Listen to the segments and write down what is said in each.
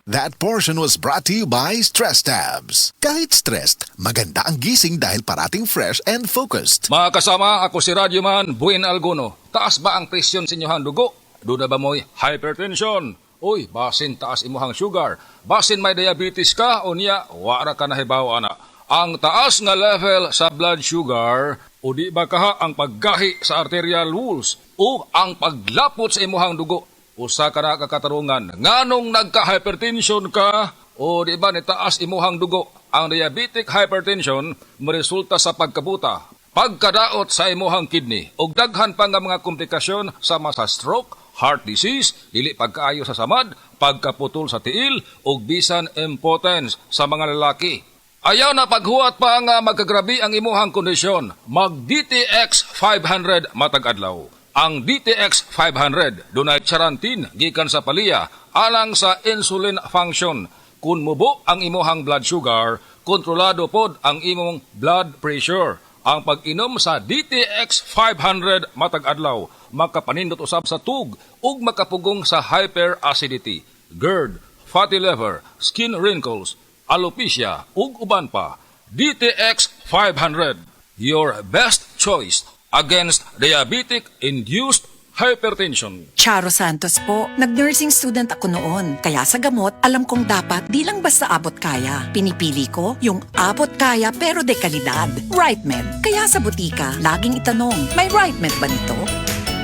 That portion was brought to you by Stress Tabs. Kahit stressed, maganda ang gising dahil parating fresh and focused. Mga kasama, ako si Radyoman Buin Alguno. Taas ba ang presyon sa inyong dugo? Duda ba mo'y hypertension? Uy, basin taas imuhang sugar. Basin may diabetes ka o niya, wara ka nahibaw ana. Ang taas nga level sa blood sugar o di ba kaha ang paggahi sa arterial walls o ang paglapot sa imuhang dugo. Usa ka na kakatarungan, nganong nagka-hypertension ka o di ba nitaas imuhang dugo? Ang diabetic hypertension maresulta sa pagkabuta, pagkadaot sa imuhang kidney ug daghan pa nga mga komplikasyon sama sa stroke, heart disease, dili pagkaayo sa samad, pagkaputol sa tiil ug bisan impotence sa mga lalaki. Ayaw na paghuwat pa nga magkagrabi ang imuhang kondisyon. Mag DTX 500 matag adlaw. Ang DTX 500 dunay charantin gikan sa palya alang sa insulin function. Kung mubo ang imuhang blood sugar, kontrolado pod ang imong blood pressure. Ang pag-inom sa DTX 500 matag adlaw makapanindot usab sa tug ug makapugong sa hyperacidity, GERD, fatty liver, skin wrinkles, alopecia ug uban pa. DTX 500, your best choice against diabetic-induced hypertension. Charo Santos po. Nag-nursing student ako noon. Kaya sa gamot, alam kong dapat di lang basta abot kaya. Pinipili ko yung abot kaya pero de kalidad. RightMed. Kaya sa butika, laging itanong, may RightMed ba nito?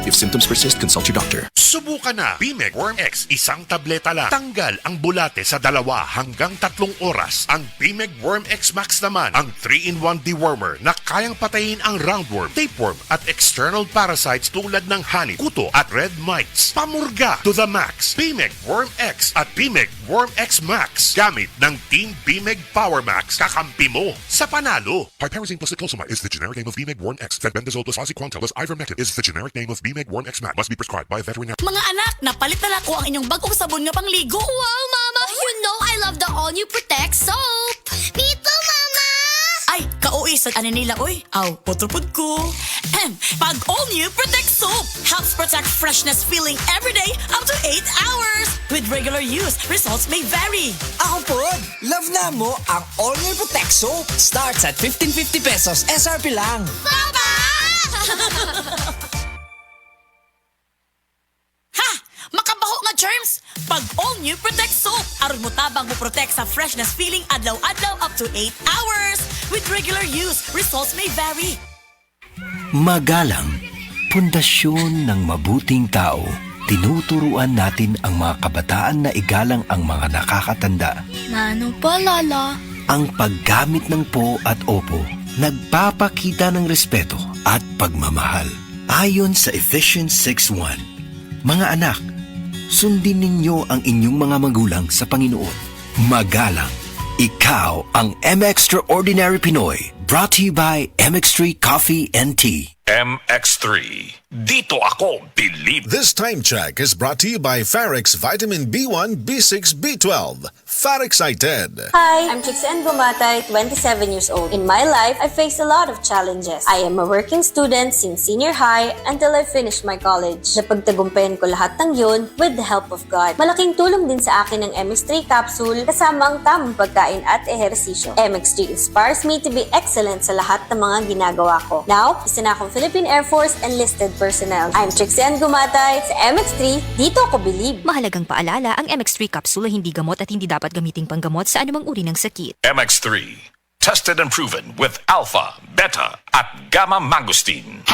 If symptoms persist, consult your doctor. Subukan na Bimeg Worm X, isang tableta lang. Tanggal ang bulate sa 2 hanggang 3 oras. Ang Bimeg Worm X Max naman, ang 3-in-1 dewormer na kayang patayin ang roundworm, tapeworm at external parasites tulad ng honey, kuto at red mites. Pamurga to the max. Bimeg Worm X at Bimeg Worm X Max. Gamit ng Team Bimeg Power Max, kakampi mo sa panalo. Piperazine plus Niclosamide is the generic name of Bimeg Worm X. Fenbendazole plus oxyquantel plus ivermectin is the generic name of Bimeg Worm X Max. Must be prescribed by a veterinarian. Mga anak, napalit na ako ang inyong bagong sabon nga pangligo. Wow, Mama! You know I love the all-new Protect soap! Me too, Mama! Ay, kauwi sa nila, oy. Aw, potropod ko. Pag all-new Protect soap helps protect freshness feeling every day up to 8 hours. With regular use, results may vary. Ako po, love na mo ang all-new Protect soap. Starts at 1550 pesos. SRP lang. Papa! Makabaho nga germs! Pag all-new Protect soap, aron mo tabang mo protect sa freshness feeling adlaw-adlaw up to 8 hours. With regular use, results may vary. Magalang, pundasyon ng mabuting tao. Tinuturuan natin ang mga kabataan na igalang ang mga nakakatanda. Mano pa, Lala? Ang paggamit ng po at opo, nagpapakita ng respeto at pagmamahal. Ayon sa Ephesians 6:1, mga anak, sundin ninyo ang inyong mga magulang sa Panginoon. Magalang, ikaw ang M-Extraordinary Pinoy. Brought to you by MX3 Coffee and Tea. MX3. Dito ako believe. This time check is brought to you by Farix Vitamin B1, B6, B12. Farixcited. Hi, I'm Trixen Gumatay, 27 years old. In my life, I faced a lot of challenges. I am a working student since senior high until I finished my college. Napagtagumpayan ko lahat ng yun with the help of God. Malaking tulong din sa akin ng MX3 capsule kasama ang tamang pagkain at ehersisyo. MX3 inspires me to be excellent sa lahat ng mga ginagawa ko. Now, isa na akong Philippine Air Force enlisted personnel. I'm Trixen Gumatay sa MX3. Dito ako believe. Mahalagang paalala, ang MX3 capsule ay hindi gamot at hindi dapat gamiting panggamot sa anumang uri ng sakit. MX3. Tested and proven with alpha, beta at gamma mangosteen.